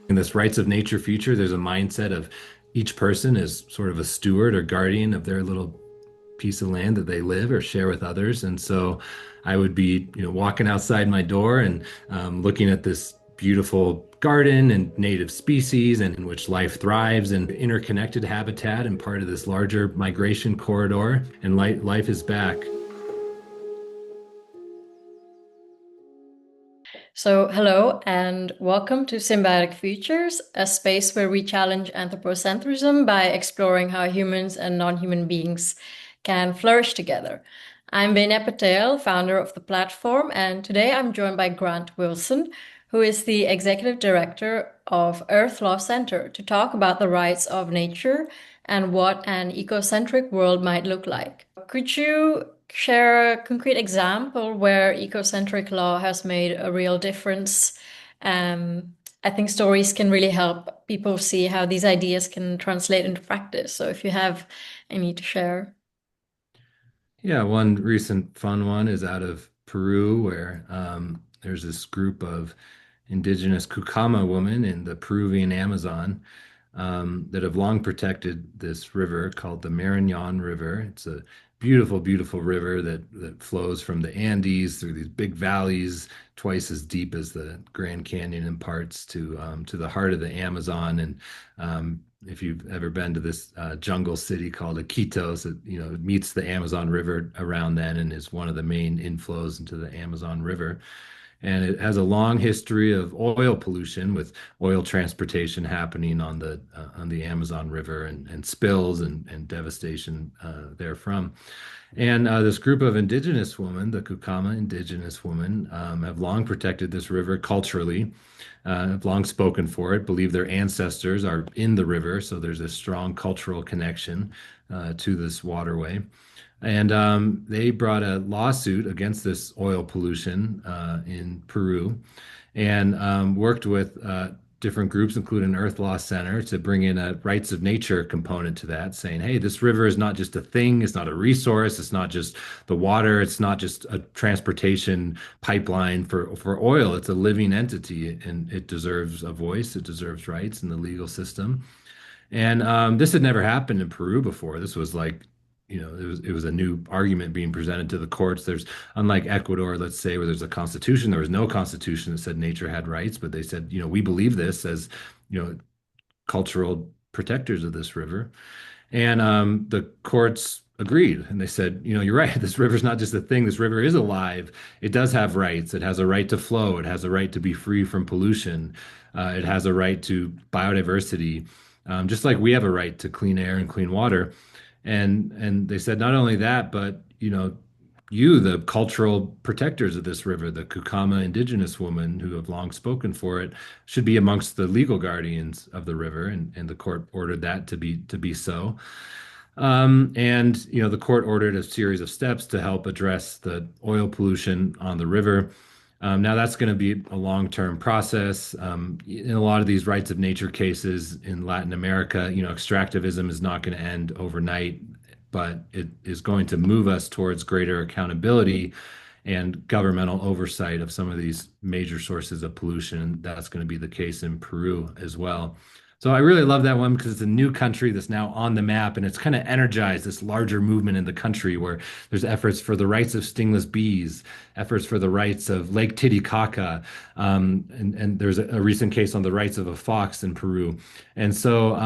In this rights of nature future, there's a mindset of each person is sort of a steward or guardian of their little piece of land that they live or share with others. And so I would be, walking outside my door and looking at this beautiful garden and native species and in which life thrives and interconnected habitat and part of this larger migration corridor. And life is back. So, hello and welcome to Symbiotic Futures, a space where we challenge anthropocentrism by exploring how humans and non-human beings can flourish together. I'm Vinay Patel, founder of the platform, and today I'm joined by Grant Wilson, who is the executive director of Earth Law Center, to talk about the rights of nature and what an ecocentric world might look like. Could you share a concrete example where ecocentric law has made a real difference? I think stories can really help people see how these ideas can translate into practice. So if you have any to share. Yeah, one recent fun one is out of Peru, where there's this group of indigenous Kucama women in the Peruvian Amazon that have long protected this river called the Marañón River. It's a beautiful, beautiful river that flows from the Andes through these big valleys, twice as deep as the Grand Canyon in parts to the heart of the Amazon. And if you've ever been to this jungle city called Iquitos, it meets the Amazon River around then and is one of the main inflows into the Amazon River. And it has a long history of oil pollution with oil transportation happening on the Amazon River and spills and devastation therefrom. And this group of indigenous women, the Kukama indigenous women, have long protected this river culturally, have long spoken for it, believe their ancestors are in the river, so there's a strong cultural connection to this waterway. And they brought a lawsuit against this oil pollution in Peru and worked with different groups, including Earth Law Center, to bring in a rights of nature component to that, saying, hey, this river is not just a thing, it's not a resource, it's not just the water, it's not just a transportation pipeline for oil, it's a living entity and it deserves a voice, it deserves rights in the legal system. And this had never happened in Peru before. This was like, it was a new argument being presented to the courts. There's, unlike Ecuador, let's say, where there's a constitution, there was no constitution that said nature had rights, but they said, we believe this as, cultural protectors of this river. And the courts agreed, and they said, you're right. This river's not just a thing. This river is alive. It does have rights. It has a right to flow. It has a right to be free from pollution. It has a right to biodiversity, just like we have a right to clean air and clean water. And they said not only that, but you, the cultural protectors of this river, the Kukama indigenous women who have long spoken for it, should be amongst the legal guardians of the river, and the court ordered that to be so. And the court ordered a series of steps to help address the oil pollution on the river. Now that's going to be a long-term process. In a lot of these rights of nature cases in Latin America, extractivism is not going to end overnight, but it is going to move us towards greater accountability and governmental oversight of some of these major sources of pollution. That's going to be the case in Peru as well. So I really love that one because it's a new country that's now on the map, and it's kind of energized this larger movement in the country where there's efforts for the rights of stingless bees, efforts for the rights of Lake Titicaca, and there's a recent case on the rights of a fox in Peru. And so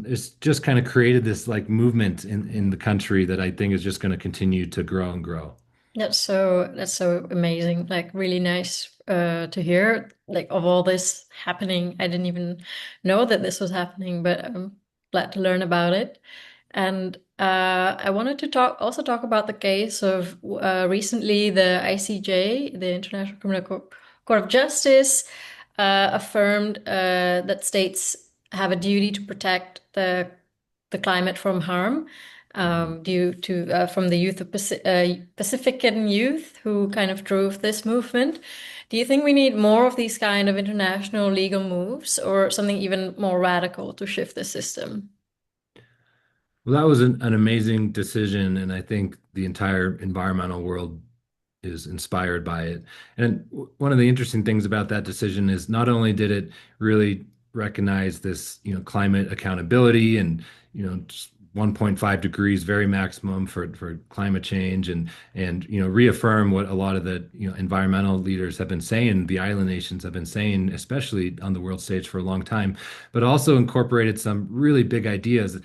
it's just kind of created this like movement in the country that I think is just going to continue to grow and grow. That's so amazing. Like really nice to hear. Like of all this happening, I didn't even know that this was happening, but I'm glad to learn about it. And I wanted to talk about the case of recently the ICJ, the International Court of Justice, affirmed that states have a duty to protect the climate from harm due to from the youth of Pacifican youth who kind of drove this movement. Do you think we need more of these kind of international legal moves or something even more radical to shift the system? Well, that was an amazing decision, and I think the entire environmental world is inspired by it. And one of the interesting things about that decision is not only did it really recognize this, climate accountability and, just 1.5 degrees, very maximum for climate change, and reaffirm what a lot of the environmental leaders have been saying, the island nations have been saying, especially on the world stage for a long time, but also incorporated some really big ideas.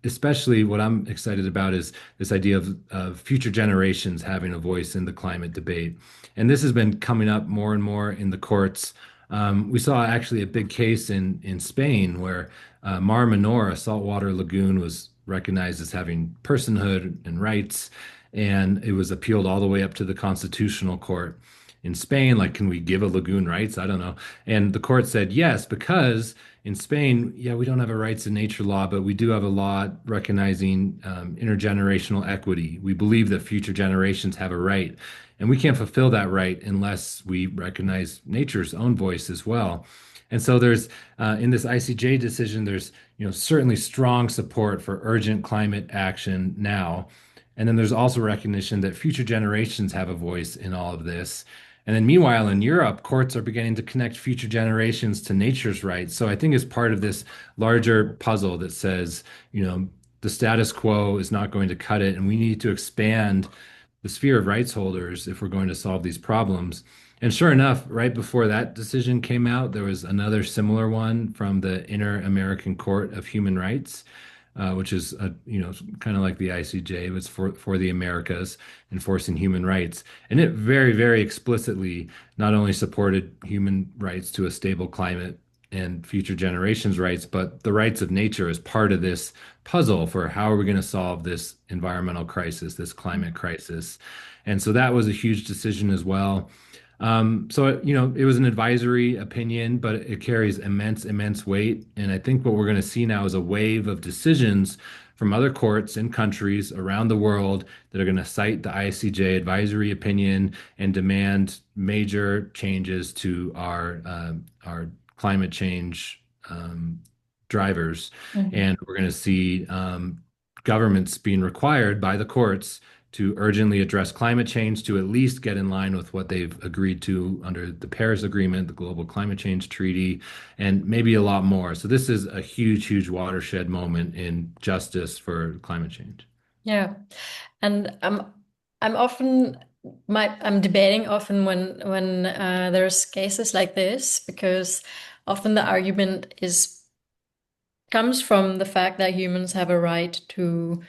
Especially what I'm excited about is this idea of future generations having a voice in the climate debate. And this has been coming up more and more in the courts. We saw actually a big case in Spain where Mar Menor, a saltwater lagoon, was recognized as having personhood and rights, and it was appealed all the way up to the Constitutional Court in Spain. Like, can we give a lagoon rights? I don't know. And the court said yes, because in Spain, yeah, we don't have a rights in nature law, but we do have a law recognizing intergenerational equity. We believe that future generations have a right, and we can't fulfill that right unless we recognize nature's own voice as well. And so there's in this ICJ decision, there's certainly strong support for urgent climate action now. And then there's also recognition that future generations have a voice in all of this. And then meanwhile, in Europe, courts are beginning to connect future generations to nature's rights. So I think it's part of this larger puzzle that says, the status quo is not going to cut it, and we need to expand the sphere of rights holders if we're going to solve these problems. And sure enough, right before that decision came out, there was another similar one from the Inter-American Court of Human Rights, which is kind of like the ICJ, but it's for the Americas, enforcing human rights. And it very, very explicitly not only supported human rights to a stable climate and future generations' rights, but the rights of nature as part of this puzzle for how are we going to solve this environmental crisis, this climate crisis. And so that was a huge decision as well. So it was an advisory opinion, but it carries immense, immense weight. And I think what we're going to see now is a wave of decisions from other courts and countries around the world that are going to cite the ICJ advisory opinion and demand major changes to our climate change drivers. Mhm. And we're going to see governments being required by the courts to urgently address climate change to at least get in line with what they've agreed to under the Paris Agreement, the Global Climate Change Treaty, and maybe a lot more. So this is a huge, huge watershed moment in justice for climate change. Yeah. And I'm often I'm debating often when there's cases like this, because often the argument is comes from the fact that humans have a right to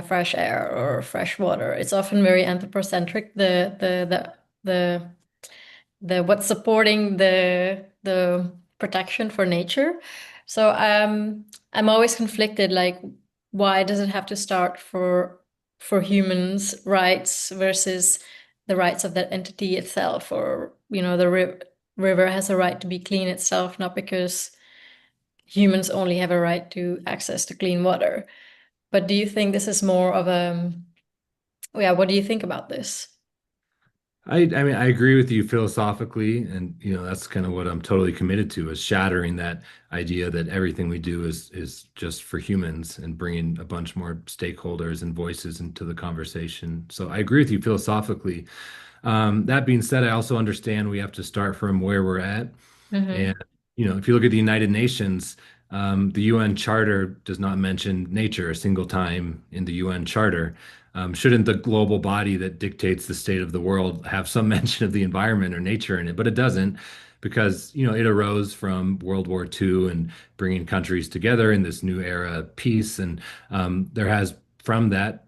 fresh air or fresh water. It's often very anthropocentric, the what's supporting the protection for nature. So I'm always conflicted, like, why does it have to start for humans' rights versus the rights of that entity itself? Or, the river has a right to be clean itself, not because humans only have a right to access to clean water. But do you think this is more of a, yeah, what do you think about this? I mean, I agree with you philosophically, and that's kind of what I'm totally committed to, is shattering that idea that everything we do is just for humans and bringing a bunch more stakeholders and voices into the conversation. So I agree with you philosophically. That being said, I also understand we have to start from where we're at. Mm-hmm. And, if you look at the United Nations, the UN Charter does not mention nature a single time in the UN Charter. Shouldn't the global body that dictates the state of the world have some mention of the environment or nature in it? But it doesn't, because, it arose from World War II and bringing countries together in this new era of peace. And there has, from that,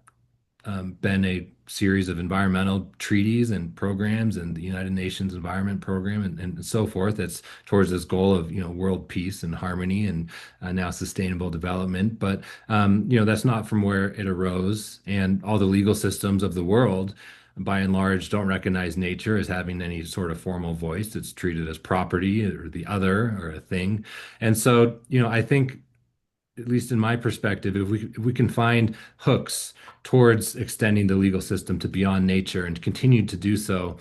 been a series of environmental treaties and programs and the United Nations Environment Program and so forth that's towards this goal of world peace and harmony and now sustainable development. But that's not from where it arose, and all the legal systems of the world by and large don't recognize nature as having any sort of formal voice. It's treated as property or the other or a thing. And so I think, at least in my perspective, if we can find hooks towards extending the legal system to beyond nature and continue to do so,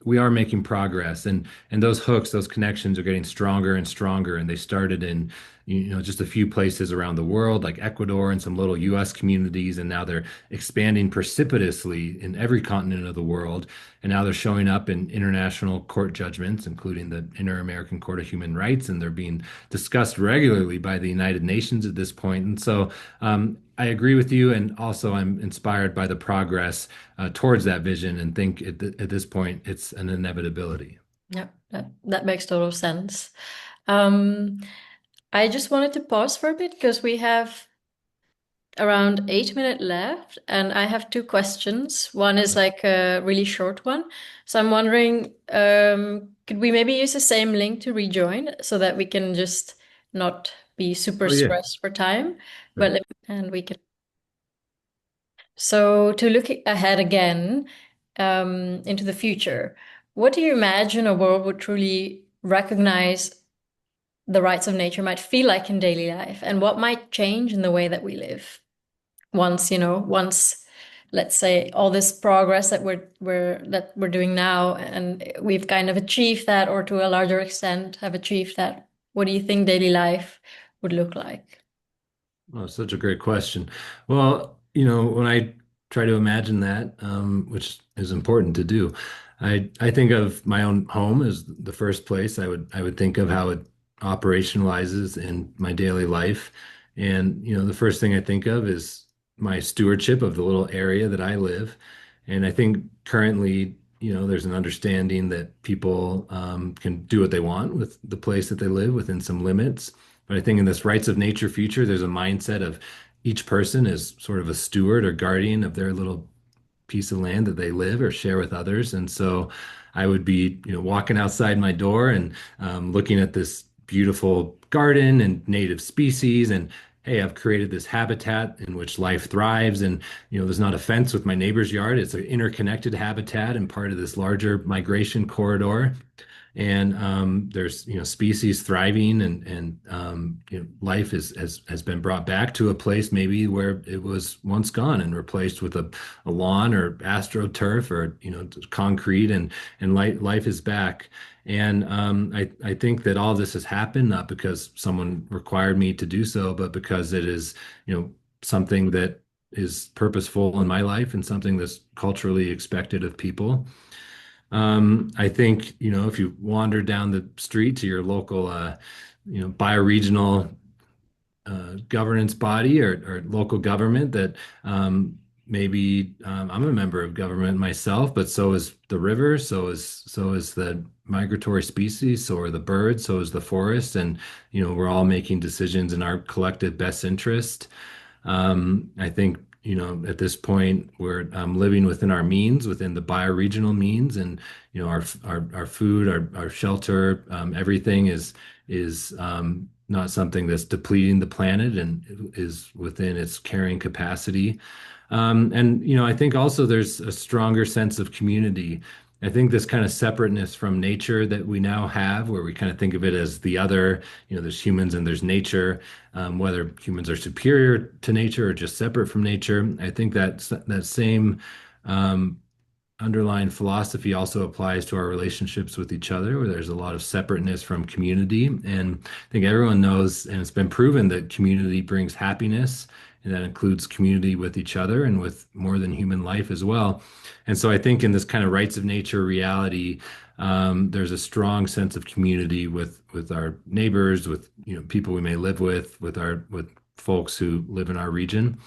we are making progress. And those hooks, those connections are getting stronger and stronger. And they started in just a few places around the world, like Ecuador and some little US communities. And now they're expanding precipitously in every continent of the world. And now they're showing up in international court judgments, including the Inter-American Court of Human Rights, and they're being discussed regularly by the United Nations at this point. And so I agree with you, and also I'm inspired by the progress towards that vision, and think at this point it's an inevitability. Yeah, that makes total sense. Um, I just wanted to pause for a bit because we have around 8 minutes left, and I have two questions. One is like a really short one. So I'm wondering, could we maybe use the same link to rejoin so that we can just not be super Oh yeah, stressed for time, sure. and we can. So to look ahead again, into the future, what do you imagine a world would truly recognize the rights of nature might feel like in daily life, and what might change in the way that we live? Once, let's say, all this progress that we're doing now, and we've kind of achieved that, or to a larger extent have achieved that, what do you think daily life would look like? Oh, such a great question. Well, when I try to imagine that, which is important to do, I think of my own home as the first place I would think of how it operationalizes in my daily life. And, the first thing I think of is my stewardship of the little area that I live. And I think currently, there's an understanding that people can do what they want with the place that they live within some limits. But I think in this rights of nature future, there's a mindset of each person is sort of a steward or guardian of their little piece of land that they live or share with others. And so I would be, walking outside my door and looking at this beautiful garden and native species, and hey, I've created this habitat in which life thrives. And, there's not a fence with my neighbor's yard. It's an interconnected habitat and part of this larger migration corridor. And there's species thriving, and life has been brought back to a place maybe where it was once gone and replaced with a lawn or astroturf or concrete, and life is back. And I think that all this has happened not because someone required me to do so, but because it is something that is purposeful in my life and something that's culturally expected of people. I think, if you wander down the street to your local, bioregional governance body or local government, that maybe I'm a member of government myself, but so is the river, so is the migratory species, so are the birds, so is the forest, and we're all making decisions in our collective best interest. I think, at this point, we're living within our means, within the bioregional means, and our food, our shelter, everything is not something that's depleting the planet and is within its carrying capacity. And I think also there's a stronger sense of community. I think this kind of separateness from nature that we now have, where we kind of think of it as the other, there's humans and there's nature, whether humans are superior to nature or just separate from nature. I think that same um, underlying philosophy also applies to our relationships with each other, where there's a lot of separateness from community. And I think everyone knows, and it's been proven, that community brings happiness, and that includes community with each other and with more than human life as well. And so I think in this kind of rights of nature reality, there's a strong sense of community with our neighbors, with people we may live with folks who live in our region.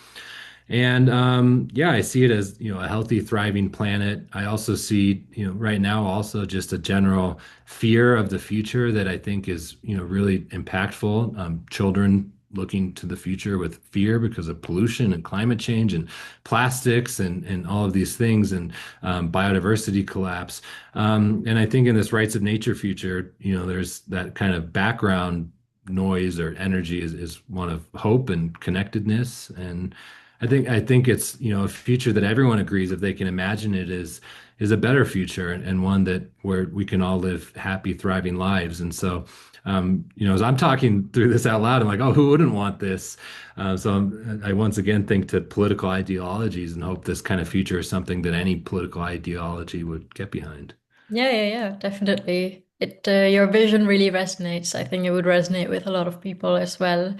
And yeah, I see it as, a healthy, thriving planet. I also see, right now also just a general fear of the future that I think is, really impactful. Children looking to the future with fear because of pollution and climate change and plastics and all of these things, and biodiversity collapse. And I think in this rights of nature future, there's that kind of background noise or energy is one of hope and connectedness. And I think it's, a future that everyone agrees, if they can imagine it, is a better future, and one that where we can all live happy, thriving lives. And so, as I'm talking through this out loud, I'm like, oh, who wouldn't want this? I once again think to political ideologies and hope this kind of future is something that any political ideology would get behind. Yeah, yeah, yeah, definitely. Your vision really resonates. I think it would resonate with a lot of people as well,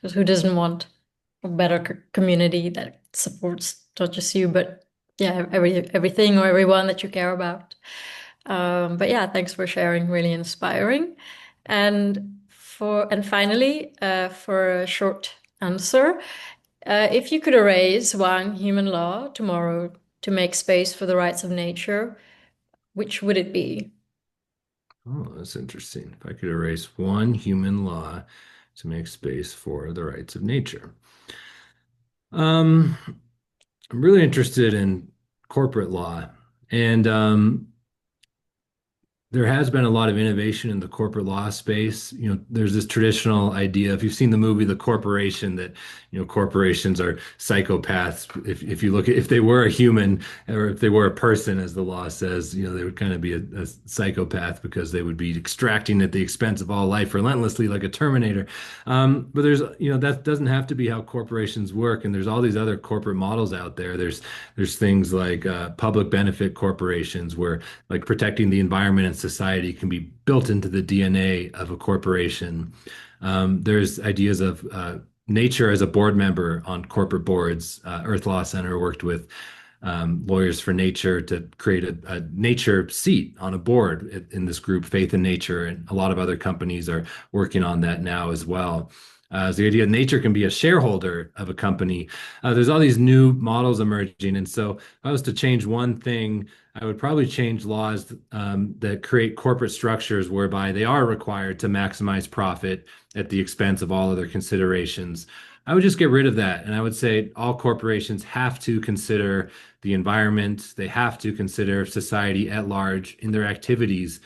because who doesn't want a better community that supports not just you, but yeah, everything or everyone that you care about. But yeah, thanks for sharing. Really inspiring. And finally, for a short answer, if you could erase one human law tomorrow to make space for the rights of nature, which would it be? Oh, that's interesting. If I could erase one human law to make space for the rights of nature. Um, I'm really interested in corporate law. And there has been a lot of innovation in the corporate law space. There's this traditional idea, if you've seen the movie The Corporation, that, corporations are psychopaths. If you look at, if they were a human or if they were a person, as the law says, they would kind of be a psychopath because they would be extracting at the expense of all life relentlessly like a Terminator. But that doesn't have to be how corporations work. And there's all these other corporate models out there. There's things like public benefit corporations where like protecting the environment and society can be built into the DNA of a corporation. There's ideas of nature as a board member on corporate boards. Earth Law Center worked with Lawyers for Nature to create a nature seat on a board in this group, Faith in Nature, and a lot of other companies are working on that now as well. So the idea of nature can be a shareholder of a company. There's all these new models emerging, and so if I was to change one thing, I would probably change laws that create corporate structures whereby they are required to maximize profit at the expense of all other considerations. I would just get rid of that. And I would say all corporations have to consider the environment, they have to consider society at large in their activities.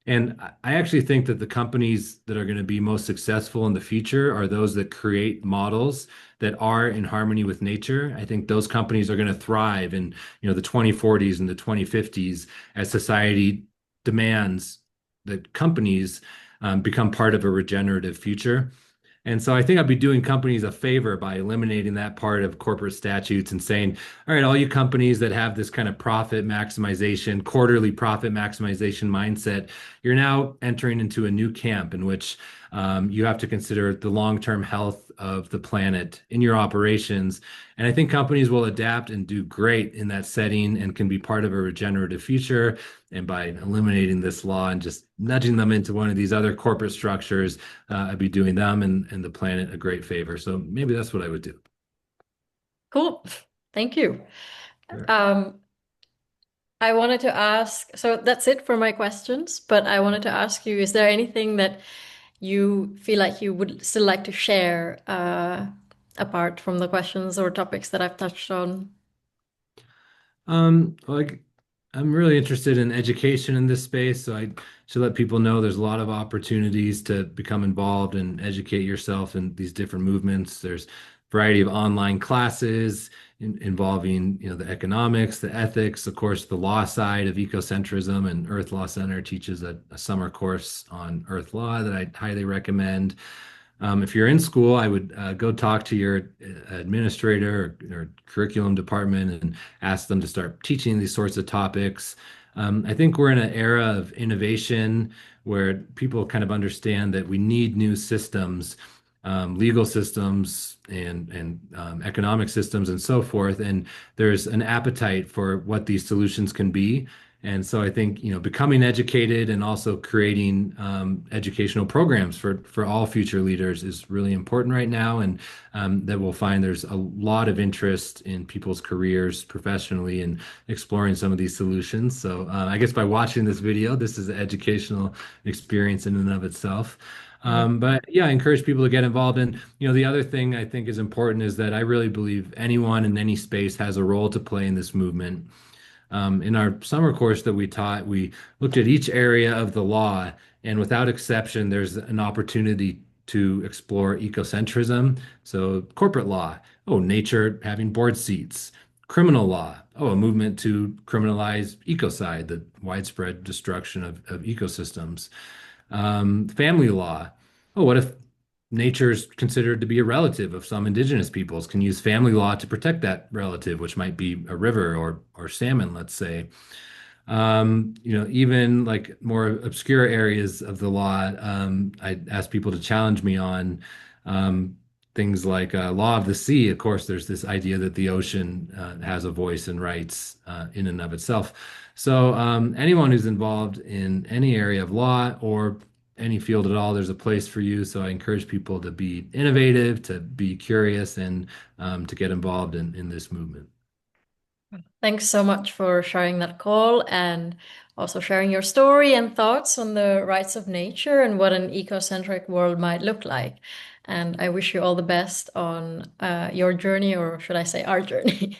And I actually think that the companies that are going to be most successful in the future are those that create models that are in harmony with nature. I think those companies are going to thrive in, the 2040s and the 2050s as society demands that companies become part of a regenerative future. And so I think I'd be doing companies a favor by eliminating that part of corporate statutes and saying, all right, all you companies that have this kind of profit maximization, quarterly profit maximization mindset, you're now entering into a new camp in which you have to consider the long-term health of the planet in your operations. And I think companies will adapt and do great in that setting and can be part of a regenerative future. And by eliminating this law and just nudging them into one of these other corporate structures, I'd be doing them and the planet a great favor. So maybe that's what I would do. Cool. Thank you. Sure. Um, I wanted to ask, so that's it for my questions, but I wanted to ask you, is there anything that you feel like you would still like to share, apart from the questions or topics that I've touched on? Like I'm really interested in education in this space, so I should let people know there's a lot of opportunities to become involved and educate yourself in these different movements. There's a variety of online classes involving, the economics, the ethics, of course, the law side of ecocentrism, and Earth Law Center teaches a summer course on Earth law that I highly recommend. If you're in school, I would go talk to your administrator or curriculum department and ask them to start teaching these sorts of topics. I think we're in an era of innovation where people kind of understand that we need new systems, legal systems and economic systems and so forth. And there's an appetite for what these solutions can be. And so I think, becoming educated and also creating educational programs for all future leaders is really important right now. And that we'll find there's a lot of interest in people's careers professionally in exploring some of these solutions. So I guess by watching this video, this is an educational experience in and of itself. But yeah, I encourage people to get involved. And, the other thing I think is important is that I really believe anyone in any space has a role to play in this movement. In our summer course that we taught, we looked at each area of the law, and without exception, there's an opportunity to explore ecocentrism. So, corporate law, oh, nature having board seats. Criminal law, oh, a movement to criminalize ecocide, the widespread destruction of ecosystems. Family law, oh, what if nature is considered to be a relative of some indigenous peoples? Can use family law to protect that relative, which might be a river or salmon, let's say. Even like more obscure areas of the law, I ask people to challenge me on um, things like law of the sea. Of course, there's this idea that the ocean has a voice and rights in and of itself. So anyone who's involved in any area of law or any field at all, there's a place for you. So I encourage people to be innovative, to be curious, and to get involved in this movement. Thanks so much for sharing that call and also sharing your story and thoughts on the rights of nature and what an ecocentric world might look like. And I wish you all the best on your journey, or should I say our journey?